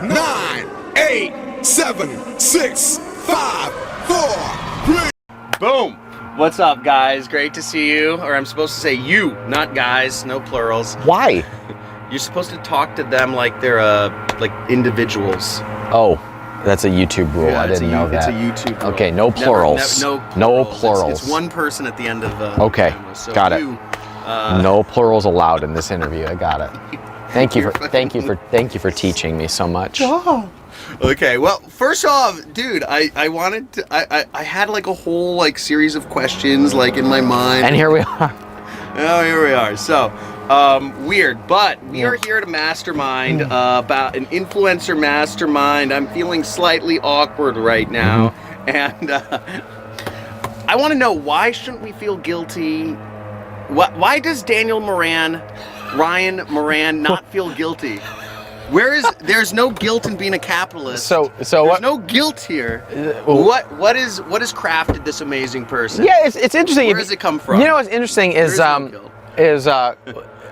9, 8, 7, 6, 5, 4, 3. Boom! What's up, guys? Great to see you. Or I'm supposed to say you, not guys, no plurals. Why? You're supposed to talk to them like they're like individuals. Oh, that's a YouTube rule. Yeah, I didn't know that. It's a YouTube rule. Okay, no plurals. No plurals. It's one person at the end of the camera. So got it. You, no plurals allowed in this interview. I got it. Thank you for teaching me so much. Oh. Okay, well, first off, dude, I had like a whole like series of questions like in my mind. And here we are. Oh, here we are. So, weird, but we are here to mastermind about an influencer mastermind. I'm feeling slightly awkward right now, and I want to know, why shouldn't we feel guilty? Why does Ryan Moran not feel guilty? There's no guilt in being a capitalist. So there's what? no guilt here. What has crafted this amazing person? Yeah, it's interesting. Where does it come from? You know what's interesting is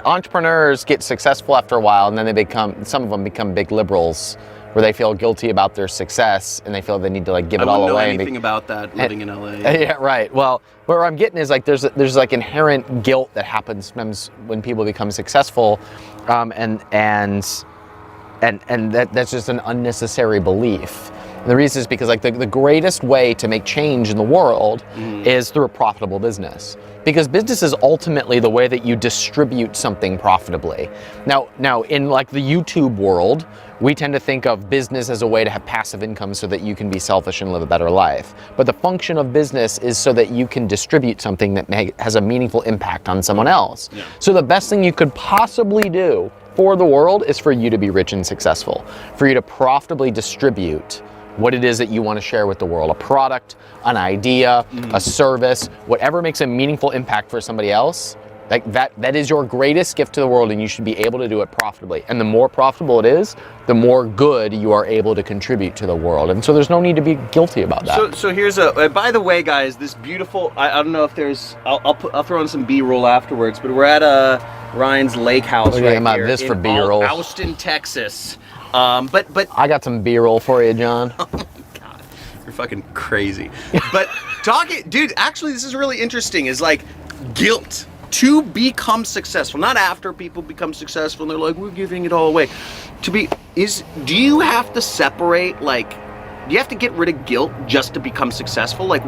entrepreneurs get successful after a while, and then some of them become big liberals, where they feel guilty about their success and they feel they need to like give it all away. I don't know anything about that living in LA. Yeah, right. Well, where I'm getting is like there's like inherent guilt that happens when people become successful, and that's just an unnecessary belief. And the reason is because like the greatest way to make change in the world is through a profitable business. Because business is ultimately the way that you distribute something profitably. Now in like the YouTube world, we tend to think of business as a way to have passive income so that you can be selfish and live a better life. But the function of business is so that you can distribute something that has a meaningful impact on someone else. Yeah. So the best thing you could possibly do for the world is for you to be rich and successful, for you to profitably distribute what it is that you want to share with the world, a product, an idea, a service, whatever makes a meaningful impact for somebody else. Like that is your greatest gift to the world, and you should be able to do it profitably. And the more profitable it is, the more good you are able to contribute to the world. And so there's no need to be guilty about that. So here's by the way, guys, this beautiful, I don't know if there's, I'll throw in some B-roll afterwards, but we're at Ryan's lake house right about here this in for B-roll. Austin, Texas. But I got some B-roll for you, John. Oh my God, you're fucking crazy. But dude, actually this is really interesting, is like guilt to become successful, not after people become successful and they're like, we're giving it all away. Do you have to separate, like, do you have to get rid of guilt just to become successful? Like,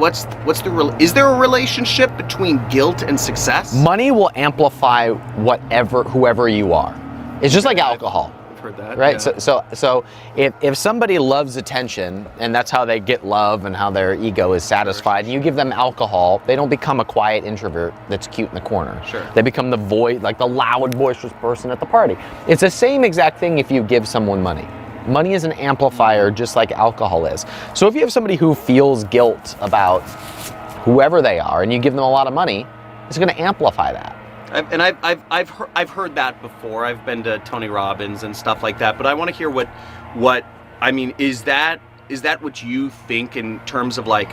is there a relationship between guilt and success? Money will amplify whoever you are. It's just like alcohol. Heard that, right? Yeah. So if somebody loves attention, and that's how they get love and how their ego is satisfied, and you give them alcohol, they don't become a quiet introvert that's cute in the corner. Sure. They become the loud, boisterous person at the party. It's the same exact thing if you give someone money. Money is an amplifier, just like alcohol is. So if you have somebody who feels guilt about whoever they are, and you give them a lot of money, it's going to amplify that. I've heard that before. I've been to Tony Robbins and stuff like that. But I want to hear what I mean. Is that what you think in terms of like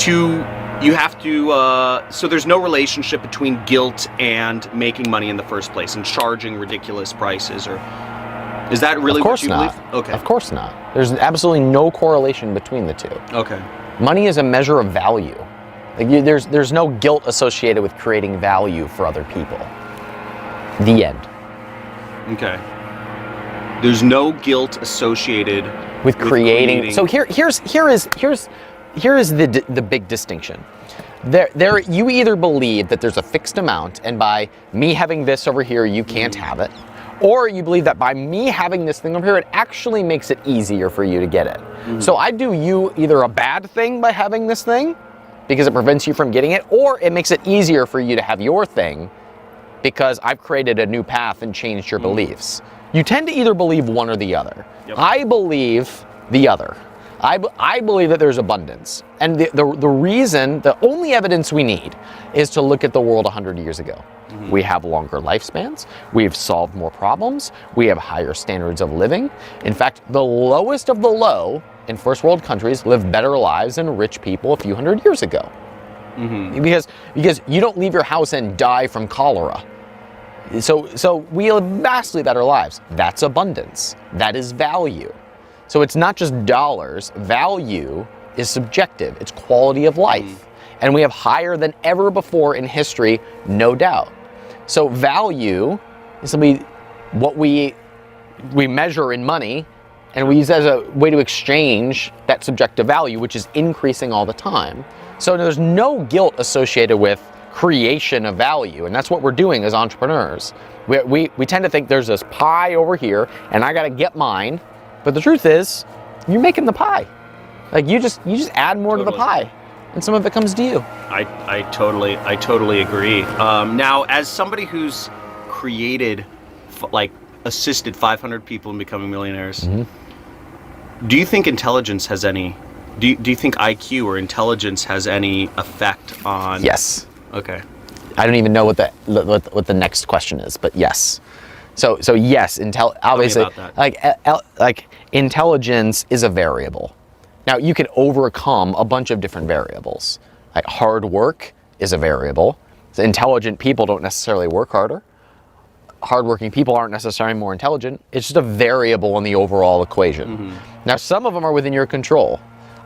you have to? So there's no relationship between guilt and making money in the first place and charging ridiculous prices, or is that really what you believe? Okay. Of course not. There's absolutely no correlation between the two. Okay. Money is a measure of value. Like there's no guilt associated with creating value for other people. The end. Okay. There's no guilt associated with creating. So here is the big distinction. There you either believe that there's a fixed amount, and by me having this over here, you can't have it, or you believe that by me having this thing over here, it actually makes it easier for you to get it. So I do you either a bad thing by having this thing, because it prevents you from getting it, or it makes it easier for you to have your thing because I've created a new path and changed your beliefs. You tend to either believe one or the other. Yep. I believe the other. I believe that there's abundance. And the only evidence we need is to look at the world 100 years ago. We have longer lifespans, we've solved more problems, we have higher standards of living. In fact, the lowest of the low in first world countries live better lives than rich people a few hundred years ago. Because you don't leave your house and die from cholera. So we live vastly better lives. That's abundance. That is value. So it's not just dollars. Value is subjective. It's quality of life. And we have higher than ever before in history, no doubt. So value is simply what we measure in money, and we use it as a way to exchange that subjective value, which is increasing all the time. So there's no guilt associated with creation of value, and that's what we're doing as entrepreneurs. We tend to think there's this pie over here, and I got to get mine. But the truth is, you're making the pie. Like you just add more to the pie, and some of it comes to you. I totally agree. Now, as somebody who's created, assisted 500 people in becoming millionaires, do you think intelligence has any? Do you think IQ or intelligence has any effect on? Yes. Okay. I don't even know what the next question is, but yes. So yes, obviously, like intelligence is a variable. Now you can overcome a bunch of different variables. Like hard work is a variable. So intelligent people don't necessarily work harder. Hardworking people aren't necessarily more intelligent. It's just a variable in the overall equation. Now some of them are within your control.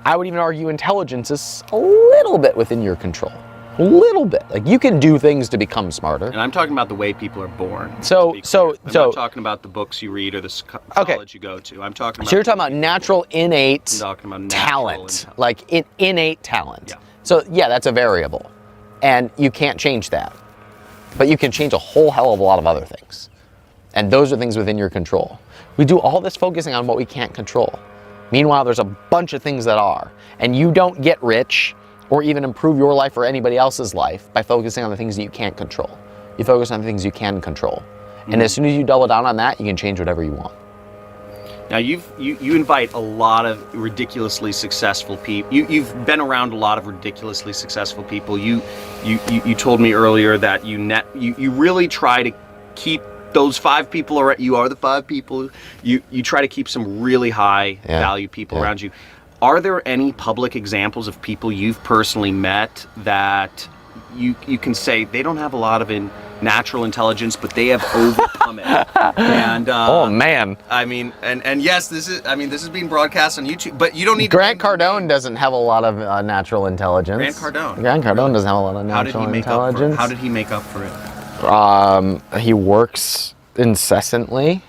I would even argue intelligence is a little bit within your control. A little bit. Like you can do things to become smarter. And I'm talking about the way people are born. I'm not talking about the books you read or the college you go to. I'm talking about. So you're talking about natural innate talent, like innate talent. Yeah. So yeah, that's a variable, and you can't change that, but you can change a whole hell of a lot of other things, and those are things within your control. We do all this focusing on what we can't control. Meanwhile, there's a bunch of things that are, and you don't get rich or even improve your life or anybody else's life by focusing on the things that you can't control. You focus on the things you can control. And as soon as you double down on that, you can change whatever you want. Now you invite a lot of ridiculously successful people. You've been around a lot of ridiculously successful people. You told me earlier that you really try to keep those 5 people around. You are the 5 people. You try to keep some really high value people around you. Are there any public examples of people you've personally met that you can say they don't have a lot of natural intelligence, but they have overcome it? And oh man, I mean, and yes, this is being broadcast on YouTube, but you don't need. Grant Cardone doesn't have a lot of natural intelligence. Grant Cardone doesn't have a lot of natural intelligence. How did he make up for it? He works incessantly.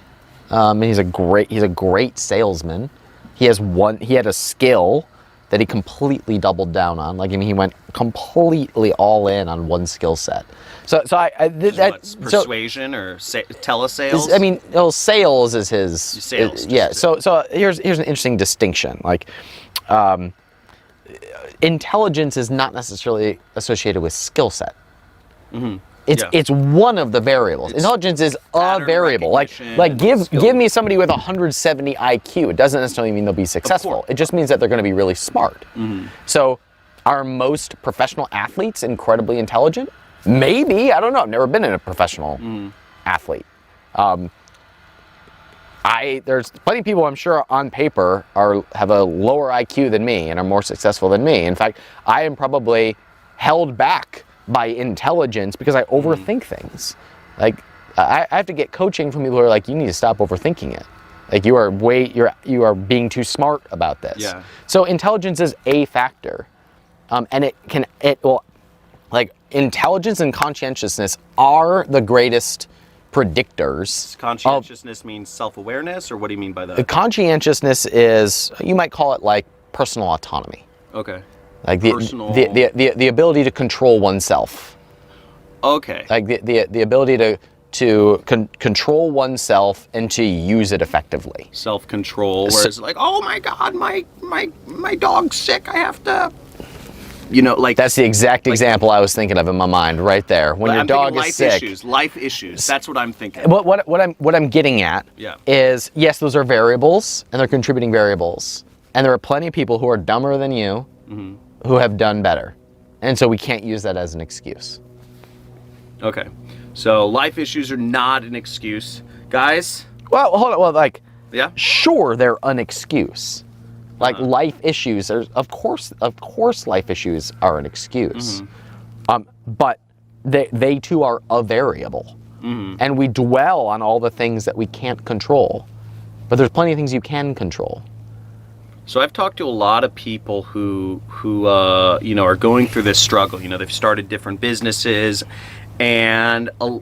He's a great salesman. He had a skill that he completely doubled down on. Like, I mean, he went completely all in on one skill set. Persuasion or telesales? I mean, sales is his. Sales. So here's an interesting distinction. Like, intelligence is not necessarily associated with skill set. It's one of the variables. Intelligence is a variable. Like give me somebody with 170 IQ. It doesn't necessarily mean they'll be successful. It just means that they're going to be really smart. So are most professional athletes incredibly intelligent? Maybe. I don't know. I've never been in a professional athlete. There's plenty of people I'm sure on paper have a lower IQ than me and are more successful than me. In fact, I am probably held back by intelligence because I overthink things. Like I have to get coaching from people who are like, you need to stop overthinking it. Like you are being too smart about this. Yeah. So intelligence is a factor, and intelligence and conscientiousness are the greatest predictors. Conscientiousness means self-awareness, or what do you mean by that? Conscientiousness is, you might call it like personal autonomy. Okay. Like the ability to control oneself. Okay. Like the ability to control oneself and to use it effectively. Self-control, where it's like, oh my God, my dog's sick. I have to, like. That's the exact example I was thinking of in my mind right there. When your dog is sick. Life issues. That's what I'm thinking. What I'm getting at is, yes, those are variables and they're contributing variables. And there are plenty of people who are dumber than you who have done better. And so we can't use that as an excuse. Okay. So life issues are not an excuse. Guys? Well, hold on. Well, sure, they're an excuse. Like life issues, of course life issues are an excuse. But they too are a variable. and we dwell on all the things that we can't control. But there's plenty of things you can control. So I've talked to a lot of people who you know, are going through this struggle. You know, they've started different businesses, and a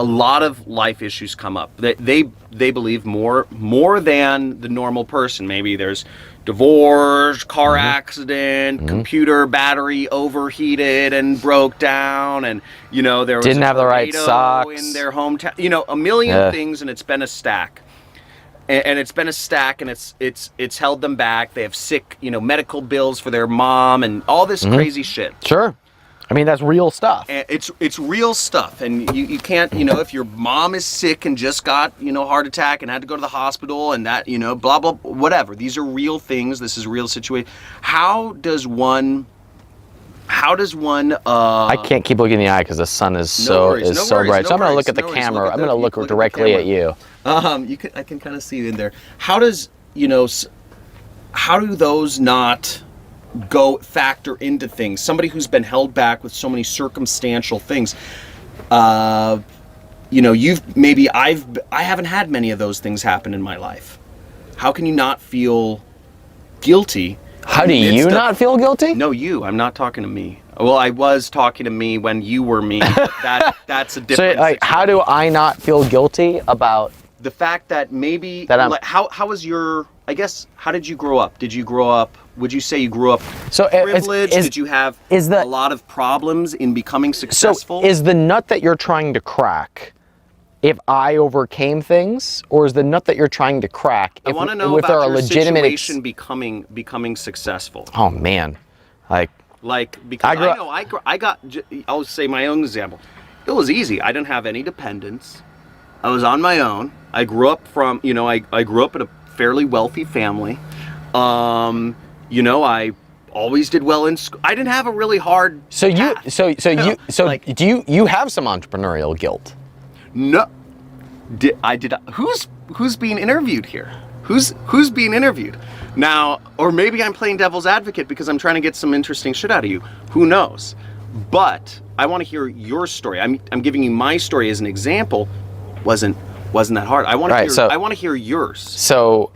lot of life issues come up. They believe more than the normal person. Maybe there's divorce, car accident, computer battery overheated and broke down, and you know, there was didn't have the right tornado socks in their hometown. You know, a million things, and it's been a stack. And it's been a stack, and it's held them back. They have sick, you know, medical bills for their mom and all this crazy shit. Sure. I mean, that's real stuff. And it's real stuff, and you can't, you know, if your mom is sick and just got, you know, heart attack and had to go to the hospital and that, you know, blah blah, whatever. These are real things. This is a real situation. How does one? I can't keep looking in the eye because the sun is so bright. So I'm going to look at the camera. I'm going to look directly at you. I can kind of see you in there. How does, you know, how do those not factor into things? Somebody who's been held back with so many circumstantial things. You know, I haven't had many of those things happen in my life. How can you not feel guilty? How do you not feel guilty? No, you. I'm not talking to me. Well, I was talking to me when you were me. That's a different. So, like, how do I not feel guilty about the fact that maybe that how was your? I guess, how did you grow up? Did you grow up? Would you say you grew up privileged? Did you have a lot of problems in becoming successful? So, is the nut that you're trying to crack? If I overcame things, or is the nut that you're trying to crack? I want to know about your situation becoming successful. Oh man, because I got. I'll say my own example. It was easy. I didn't have any dependents. I was on my own. I grew up from, you know, I grew up in a fairly wealthy family. You know, I always did well in school. I didn't have a really hard. Do you have some entrepreneurial guilt? No, who's being interviewed here? Who's being interviewed now? Or maybe I'm playing devil's advocate because I'm trying to get some interesting shit out of you. Who knows? But I want to hear your story. I'm giving you my story as an example. Wasn't that hard? I want to hear yours. So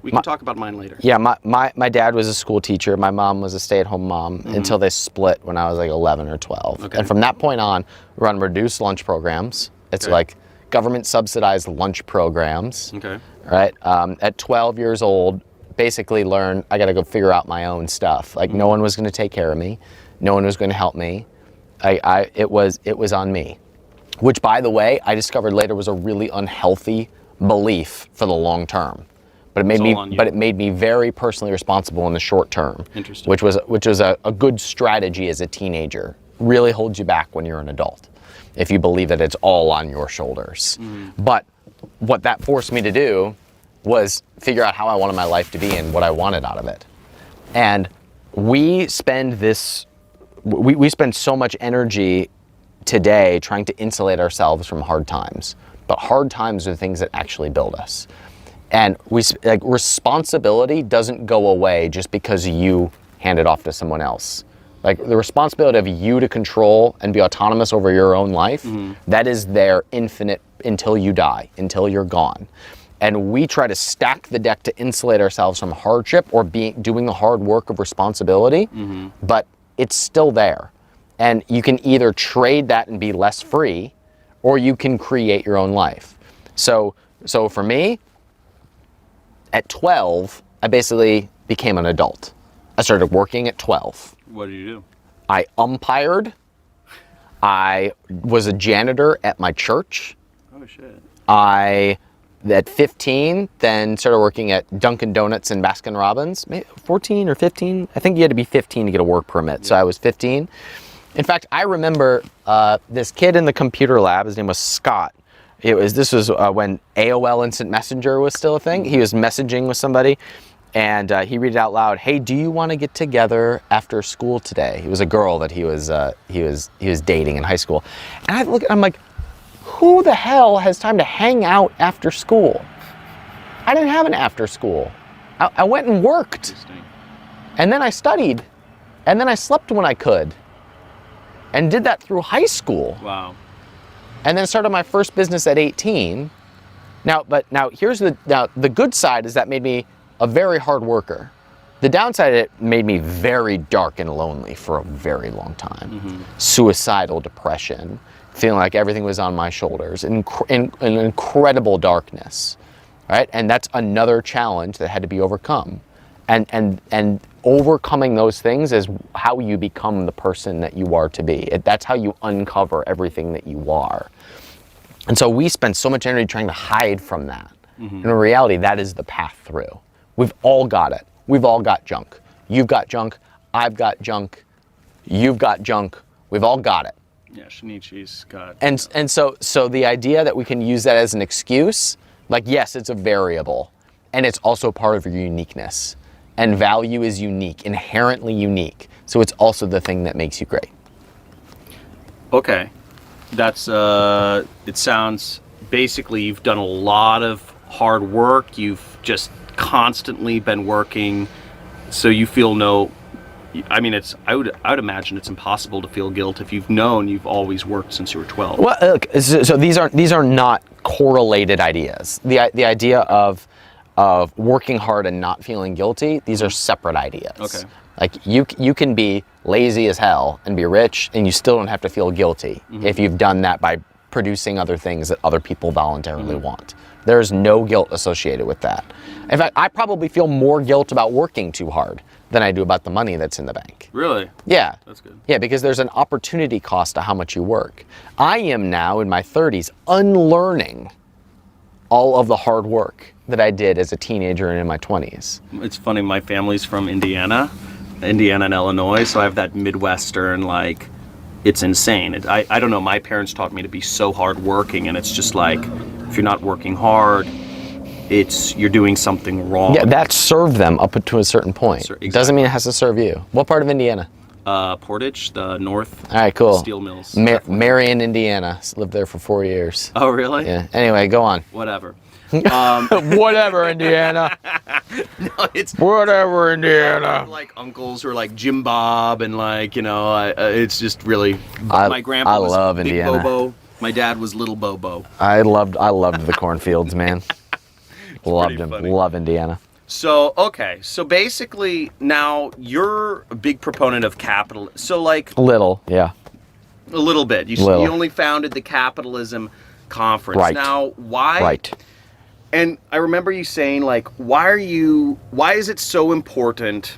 we can talk about mine later. Yeah, my dad was a school teacher. My mom was a stay-at-home mom until they split when I was like 11 or 12. Okay. And from that point on, we run reduced lunch programs. It's like government subsidized lunch programs. Okay. Right. At 12 years old, basically learned I got to go figure out my own stuff. Like no one was going to take care of me. No one was going to help me. It was on me. Which, by the way, I discovered later was a really unhealthy belief for the long term. But it made me very personally responsible in the short term. Interesting. Which was a good strategy as a teenager. Really holds you back when you're an adult, if you believe that it's all on your shoulders. But what that forced me to do was figure out how I wanted my life to be and what I wanted out of it. And we spend so much energy today trying to insulate ourselves from hard times. But hard times are the things that actually build us. And responsibility doesn't go away just because you hand it off to someone else. Like the responsibility of you to control and be autonomous over your own life, that is there infinite until you die, until you're gone. And we try to stack the deck to insulate ourselves from hardship or doing the hard work of responsibility, but it's still there. And you can either trade that and be less free, or you can create your own life. So for me, at 12, I basically became an adult. I started working at 12. What did you do? I umpired. I was a janitor at my church. Oh, shit. At 15, then started working at Dunkin' Donuts and Baskin Robbins. Maybe 14 or 15. I think you had to be 15 to get a work permit. So I was 15. In fact, I remember this kid in the computer lab. His name was Scott. This was when AOL Instant Messenger was still a thing. He was messaging with somebody, and he read it out loud. Hey, do you want to get together after school today? He was a girl that he was dating in high school, and I'm like, who the hell has time to hang out after school? I didn't have an after school. I went and worked, and then I studied, and then I slept when I could, and did that through high school. Wow. And then started my first business at 18. Now here's the good side is that made me a very hard worker. The downside, it made me very dark and lonely for a very long time. Suicidal depression, feeling like everything was on my shoulders, in incredible darkness, right? And that's another challenge that had to be overcome. And overcoming those things is how you become the person that you are to be. That's how you uncover everything that you are. And so we spend so much energy trying to hide from that. In reality, that is the path through. We've all got it. We've all got junk. You've got junk. I've got junk. You've got junk. We've all got it. Yeah, Shinichi's got. And so the idea that we can use that as an excuse, like, yes, it's a variable, and it's also part of your uniqueness. And value is unique, inherently unique. So it's also the thing that makes you great. Okay. That's, it sounds, basically you've done a lot of hard work. You've just constantly been working. So you feel I mean, I would imagine it's impossible to feel guilt if you've known you've always worked since you were 12. Well, look, so these are not correlated ideas. The idea of working hard and not feeling guilty, these are separate ideas. Okay. Like you can be lazy as hell and be rich, and you still don't have to feel guilty if you've done that by producing other things that other people voluntarily want. There's no guilt associated with that. In fact, I probably feel more guilt about working too hard than I do about the money that's in the bank. Really? Yeah. That's good. Yeah, because there's an opportunity cost to how much you work. I am now in my 30s unlearning all of the hard work that I did as a teenager and in my 20s. It's funny, my family's from Indiana and Illinois, so I have that Midwestern, like, it's insane. I don't know, my parents taught me to be so hardworking, and it's just like, if you're not working hard, you're doing something wrong. Yeah, that served them up to a certain point. Exactly. Doesn't mean it has to serve you. What part of Indiana? Portage, the north. All right, cool. Steel mills. Marion, Indiana. Lived there for 4 years. Oh, really? Yeah. Anyway, go on. Whatever. Whatever, Indiana. No, it's whatever, Indiana. Like uncles who are like Jim Bob, and like, you know, it's just really. My grandpa was love Big Indiana. Bobo. My dad was Little Bobo. I loved the cornfields, man. Loved him. Funny. Love Indiana. So, okay. So basically now you're a big proponent of capital. So like Little, yeah. a little bit. You only founded the capitalism conference. Right. Now, why? Right. And I remember you saying, like, why is it so important?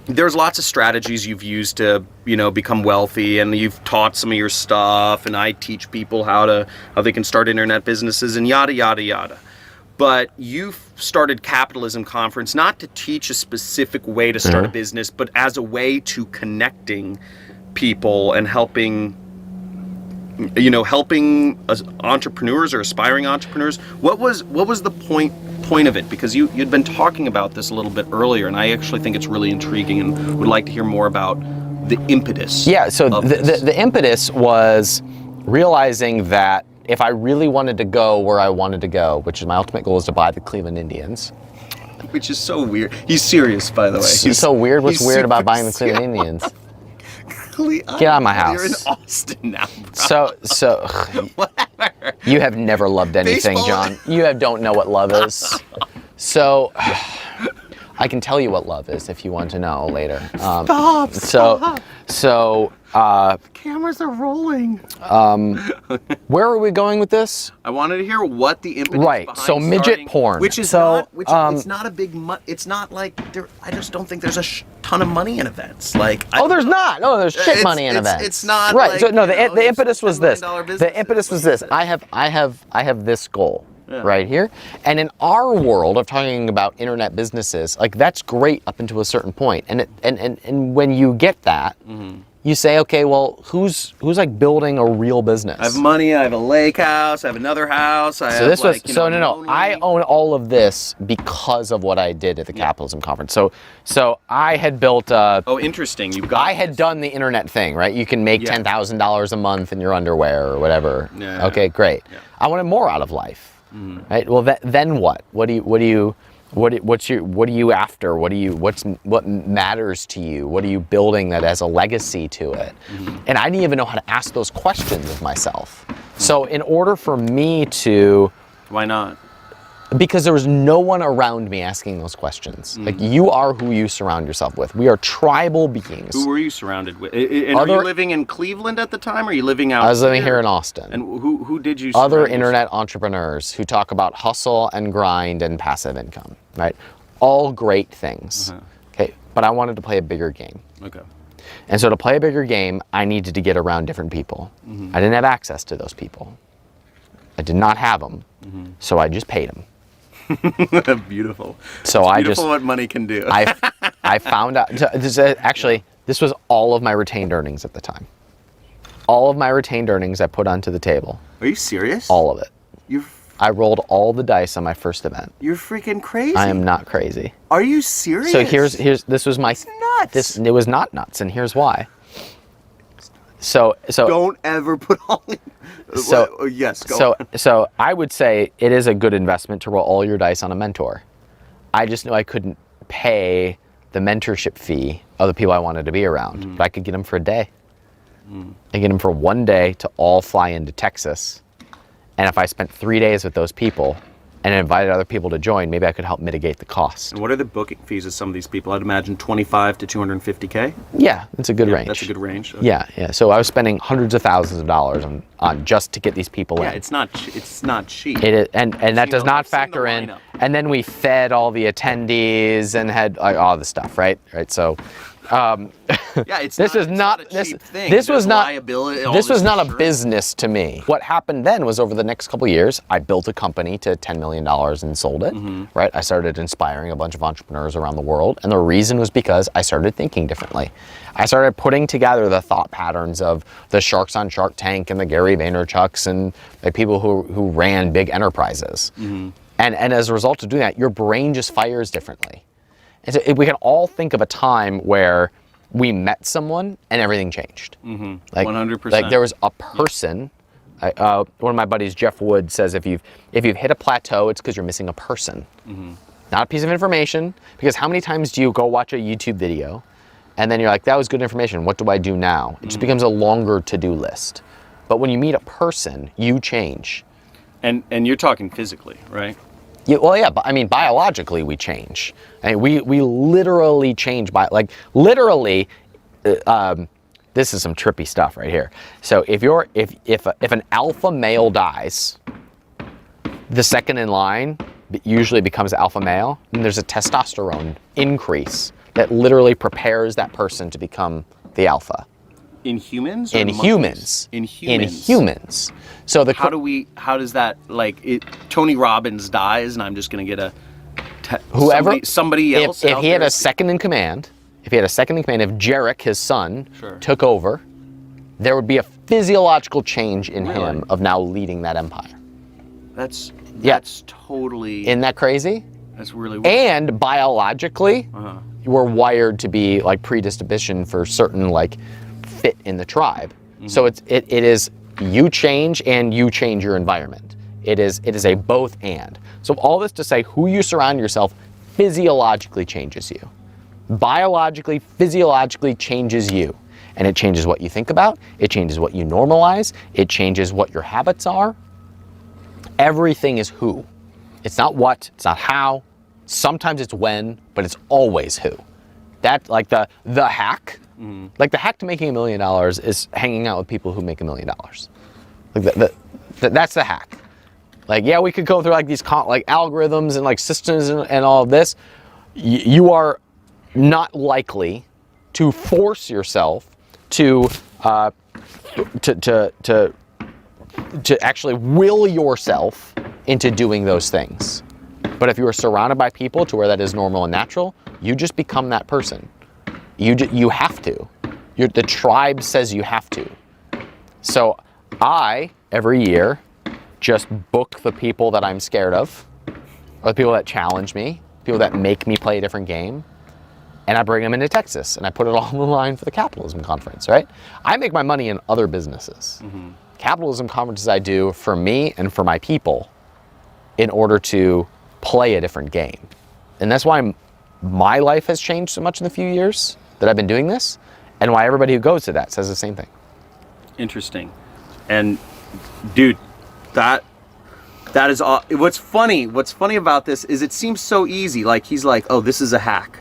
There's lots of strategies you've used to, you know, become wealthy, and you've taught some of your stuff, and I teach people how they can start internet businesses and yada, yada, yada. But you've started Capitalism Conference not to teach a specific way to start a business, but as a way to connecting people and helping entrepreneurs or aspiring entrepreneurs. What was the point of it? Because you'd been talking about this a little bit earlier, and I actually think it's really intriguing and would like to hear more about the impetus. Yeah, so the impetus was realizing that if I really wanted to go where I wanted to go, which is my ultimate goal is to buy the Cleveland Indians. Which is so weird. He's serious, by the way. He's so weird. What's weird about buying the Cleveland Indians? Get out of my house. You're in Austin now, bro. So Whatever. You have never loved anything, Baseball. John. You don't know what love is. So I can tell you what love is if you want to know later. So Cameras are rolling. where are we going with this? I wanted to hear what the impetus Right, behind so midget starting- porn. which is So, it's not a big it's not like I just don't think there's a ton of money in events. Like There's not. No, there's shit money in events. It's not right. like, So no, you know, the impetus was $10 this. million The businesses. impetus was this. I have this goal. Yeah. Right here. And in our world of talking about internet businesses, like that's great up until a certain point. And when you get that, you say, okay, well, who's like building a real business? I have money. I have a lake house. I have another house. I own all of this because of what I did at the Capitalism Conference. So I had built. Oh, interesting. You got. I had done the internet thing, right? You can make $10,000 a month in your underwear or whatever. Yeah. Okay, great. Yeah. I wanted more out of life, right? Well, then what? What do you? What are you after? What matters to you? What are you building that has a legacy to it? And I didn't even know how to ask those questions of myself. So in order for me to... Why not? Because there was no one around me asking those questions. Like, you are who you surround yourself with. We are tribal beings. Who were you surrounded with? And are you living in Cleveland at the time, or are you living out I was living here in Austin. And who did you Other internet entrepreneurs who talk about hustle and grind and passive income, right? All great things. Okay, but I wanted to play a bigger game. Okay. And so to play a bigger game, I needed to get around different people. I didn't have access to those people. I did not have them, so I just paid them. Beautiful. So it's I beautiful just what money can do. I found out. This was all of my retained earnings at the time. All of my retained earnings I put onto the table. Are you serious? All of it. I rolled all the dice on my first event. You're freaking crazy. I am not crazy. Are you serious? So this was my... It's nuts. It was not nuts, and here's why. So don't ever put all in. So yes, go on. So I would say it is a good investment to roll all your dice on a mentor. I just knew I couldn't pay the mentorship fee of the people I wanted to be around, but I could get them for a day. I get them for one day to all fly into Texas, and if I spent 3 days with those people and invited other people to join, maybe I could help mitigate the cost. And what are the booking fees of some of these people? I'd imagine 25 to 250K. Yeah, that's a good range. That's a good range. Okay. Yeah. So I was spending hundreds of thousands of dollars on just to get these people in. Yeah, it's not cheap. It is, and that does not factor in. And then we fed all the attendees and had all the stuff, right? So. Yeah, this was not a business to me. What happened then was, over the next couple of years, I built a company to $10 million and sold it, right? I started inspiring a bunch of entrepreneurs around the world, and the reason was because I started thinking differently. I started putting together the thought patterns of the sharks on Shark Tank and the Gary Vaynerchuks and the people who ran big enterprises. And as a result of doing that, your brain just fires differently. And so we can all think of a time where we met someone and everything changed. Like 100%. Like there was a person. One of my buddies, Jeff Wood, says if you've hit a plateau, it's because you're missing a person, not a piece of information. Because how many times do you go watch a YouTube video, and then you're like, that was good information. What do I do now? It just becomes a longer to-do list. But when you meet a person, you change. And you're talking physically, right? Yeah, well, yeah, but I mean, biologically we change. I mean, we literally change literally. This is some trippy stuff right here. So if an alpha male dies, the second in line usually becomes alpha male, and there's a testosterone increase that literally prepares that person to become the alpha. In humans? In humans. In humans. So how does that, Tony Robbins dies and I'm just going to get somebody else? If he had a second in command, if Jarek, his son, took over, there would be a physiological change in him of now leading that empire. That's totally... Isn't that crazy? That's really weird. And biologically, we're wired to be predisposition for certain fit in the tribe. So it is you change and you change your environment. It is a both and. So all this to say, who you surround yourself physiologically changes you. Biologically, physiologically changes you. And it changes what you think about, it changes what you normalize, it changes what your habits are. Everything is who. It's not what, it's not how. Sometimes it's when, but it's always who. That the hack. The hack to making $1 million is hanging out with people who make $1 million. That's the hack. We could go through these algorithms and systems and all of this. You are not likely to force yourself to actually will yourself into doing those things. But if you are surrounded by people to where that is normal and natural, you just become that person. You have to. The tribe says you have to. So I, every year, just book the people that I'm scared of, or the people that challenge me, people that make me play a different game, and I bring them into Texas, and I put it all on the line for the capitalism conference, right? I make my money in other businesses. Capitalism conferences I do for me and for my people in order to play a different game. And that's why my life has changed so much in the few years that I've been doing this, and why everybody who goes to that says the same thing. Interesting. And dude, that is what's funny about this is it seems so easy. Like he's like, oh, this is a hack.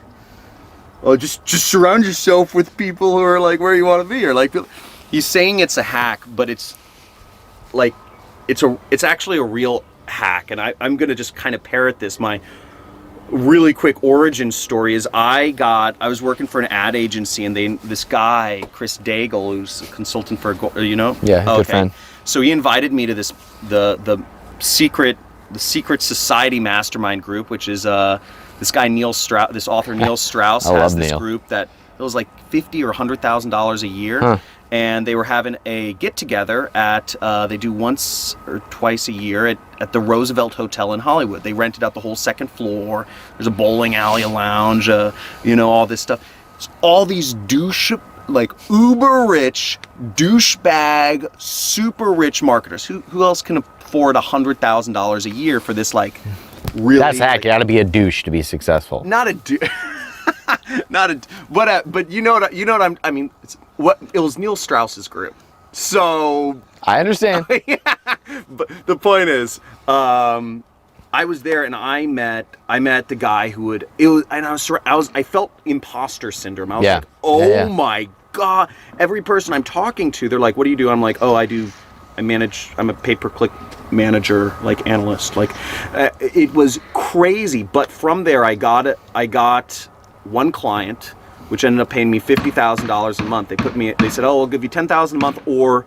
Oh, just surround yourself with people who are like where you want to be, or like he's saying it's a hack, but it's like it's actually a real hack. And I'm gonna just kind of parrot this. My really quick origin story is I was working for an ad agency, and this guy Chris Daigle, who's a consultant for Good friend. So he invited me to the secret society mastermind group, which is this guy Neil Strauss, this author Neil Strauss has this group that it was like $50,000 or $100,000 a year, and they were having a get together at they do once or twice a year at the Roosevelt Hotel in Hollywood. They rented out the whole second floor. There's a bowling alley, a lounge, all this stuff. It's all these like uber rich, douchebag, super rich marketers. Who else can afford $100,000 a year for this like really? That's hack. You got to be a douche to be successful. Not a douche. But you know what I mean. It was Neil Strauss's group, so I understand. Yeah, but the point is, I was there and I met the guy who I felt imposter syndrome. I was like, oh my God, every person I'm talking to, they're like, what do you do? I'm like, oh, I'm a pay-per-click manager, like analyst. Like, it was crazy. But from there, I got one client, which ended up paying me $50,000 a month. They said, oh, we'll give you $10,000 a month or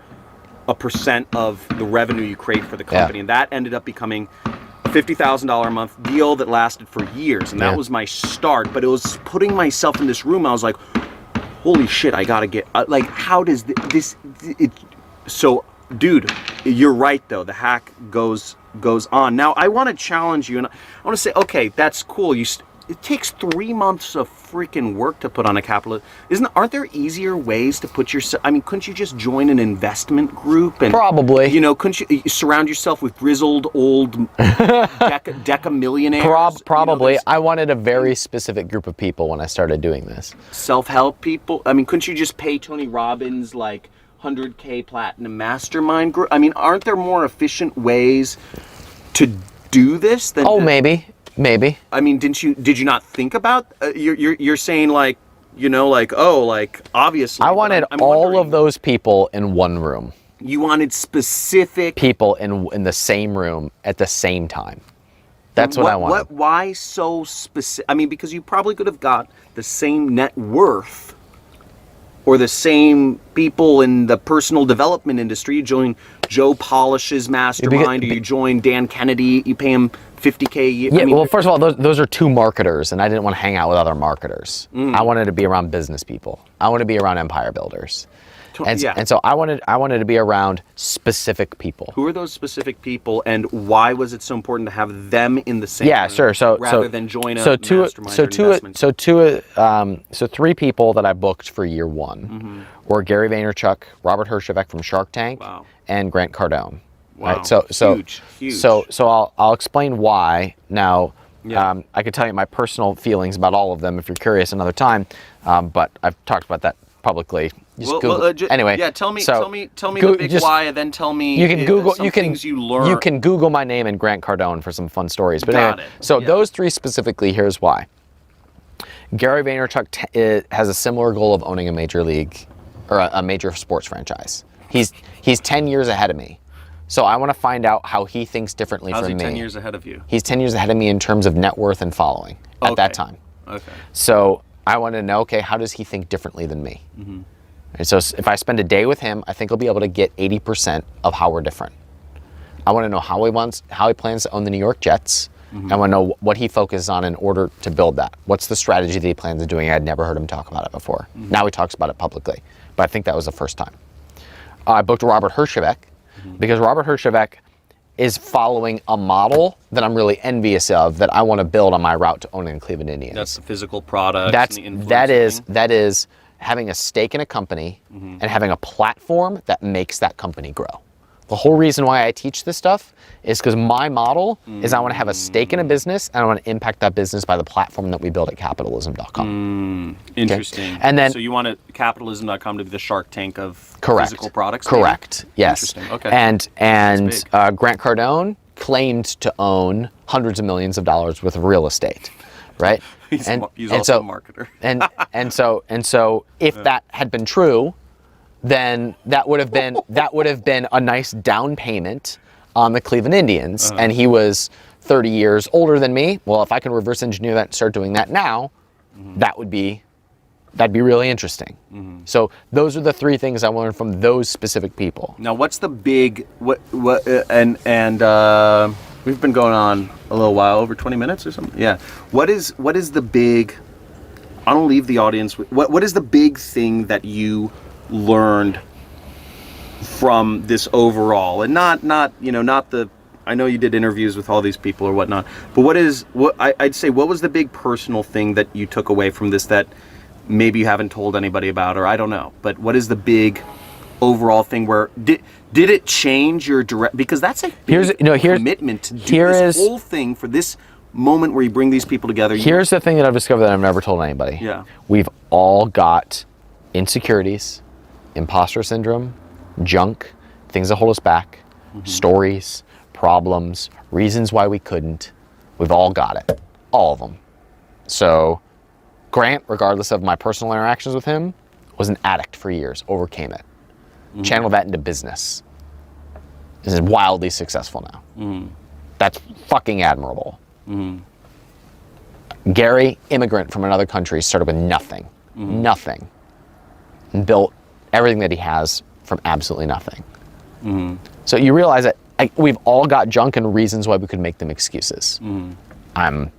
a percent of the revenue you create for the company. And that ended up becoming a $50,000 a month deal that lasted for years. And that was my start. But it was putting myself in this room. I was like, holy shit, I gotta get, like, how does so, dude, you're right though, the hack goes on. Now, I wanna challenge you, and I wanna say, okay, that's cool, it takes 3 months of freaking work to put on a capital. Aren't there easier ways to put yourself? I mean, couldn't you just join an investment group and probably? Couldn't you surround yourself with grizzled old deca millionaires? Probably. I wanted a very specific group of people when I started doing this. Self-help people. I mean, couldn't you just pay Tony Robbins like $100K platinum mastermind group? I mean, aren't there more efficient ways to do this than? Oh, maybe. I mean, did you not think about? You're saying like, obviously. I wanted all of those people in one room. You wanted specific people in the same room at the same time. That's what I wanted. Why so specific? I mean, because you probably could have got the same net worth or the same people in the personal development industry. You join Joe Polish's mastermind, or you join Dan Kennedy, you pay him $50K a year. Yeah, well, first of all, those are two marketers, and I didn't want to hang out with other marketers. I wanted to be around business people. I wanted to be around empire builders. And so I wanted to be around specific people. Who are those specific people, and why was it so important to have them in the same room sure. rather than join a mastermind or investment? So 3 people that I booked for year 1 were Gary Vaynerchuk, Robert Herjavec from Shark Tank, and Grant Cardone. Wow. Right? So huge. So I'll explain why now. I could tell you my personal feelings about all of them if you're curious another time, but I've talked about that publicly. Anyway, tell me the big why, and then tell me you can Google things you learn. You can Google my name and Grant Cardone for some fun stories. But anyway, those 3 specifically, here's why. Gary Vaynerchuk has a similar goal of owning a major league or a major sports franchise. He's 10 years ahead of me. So I want to find out how he thinks differently from me. How's he 10 years ahead of you? He's 10 years ahead of me in terms of net worth and following at that time. Okay. So I want to know, okay, how does he think differently than me? And so if I spend a day with him, I think I'll be able to get 80% of how we're different. I want to know how he plans to own the New York Jets. I want to know what he focuses on in order to build that. What's the strategy that he plans on doing? I'd never heard him talk about it before. Now he talks about it publicly, but I think that was the first time. I booked Robert Herjavec because Robert Herjavec is following a model that I'm really envious of, that I want to build on my route to owning the Cleveland Indians. That's the physical product. That is having a stake in a company and having a platform that makes that company grow. The whole reason why I teach this stuff is because my model is I want to have a stake in a business and I want to impact that business by the platform that we build at capitalism.com. Interesting. Okay? And then, so you want capitalism.com to be the Shark Tank of physical products? Correct. Maybe? Yes. Interesting. Okay. And Grant Cardone claimed to own hundreds of millions of dollars worth of real estate, right? He's also a marketer. and so if that had been true, then that would have been a nice down payment on the Cleveland Indians. And he was 30 years older than me. Well, if I can reverse engineer that and start doing that now, that'd be really interesting. So those are the three things I learned from those specific people. Now, what's the big we've been going on a little while, over 20 minutes or something. Yeah. What is the big? I don't leave the audience with what is the big thing that you learned from this overall, and not the. I know you did interviews with all these people or whatnot, but I'd say what was the big personal thing that you took away from this that maybe you haven't told anybody about, or I don't know, but what is the big overall thing where did it change your direct, because that's a big commitment to do this whole thing for this moment where you bring these people together. Here's the thing that I've discovered that I've never told anybody. Yeah. We've all got insecurities, imposter syndrome, junk, things that hold us back, stories, problems, reasons why we couldn't. We've all got it. All of them. So Grant, regardless of my personal interactions with him, was an addict for years, overcame it. Channeled that into business. Is wildly successful now. That's fucking admirable. Gary, immigrant from another country, started with nothing. Nothing. And built everything that he has from absolutely nothing. So you realize that we've all got junk and reasons why we could make them excuses. I'm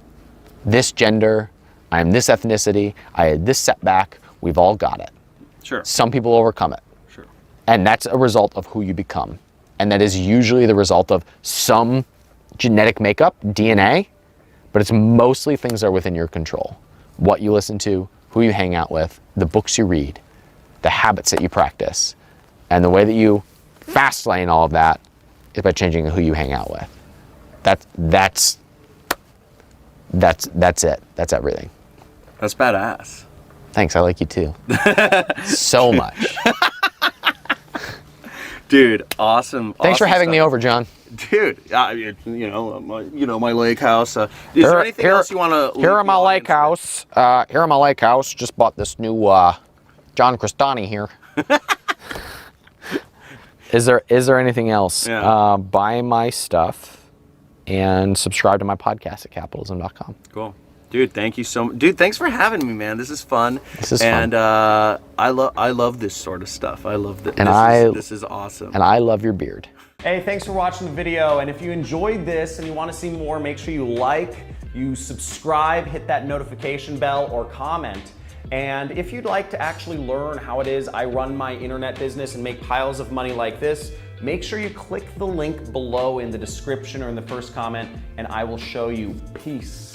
this gender, I'm this ethnicity, I had this setback, we've all got it. Sure. Some people overcome it. Sure. And that's a result of who you become. And that is usually the result of some genetic makeup, DNA, but it's mostly things that are within your control. What you listen to, who you hang out with, the books you read, the habits that you practice. And the way that you fast lane all of that is by changing who you hang out with. That's it. That's everything. That's badass. Thanks, I like you too. So much. Dude, awesome. Thanks for having me over, John. Dude, my lake house. Is there anything else you want to? Here at my lake house. Just bought this new John Crestani here. Is there anything else? Yeah. Buy my stuff and subscribe to my podcast at capitalism.com. Cool. Dude, thank you so much. Dude, thanks for having me, man. This is fun. This is fun. And I love this sort of stuff. I love that. This is awesome. And I love your beard. Hey, thanks for watching the video. And if you enjoyed this and you want to see more, make sure you like, you subscribe, hit that notification bell, or comment. And if you'd like to actually learn how it is I run my internet business and make piles of money like this, make sure you click the link below in the description or in the first comment, and I will show you. Peace.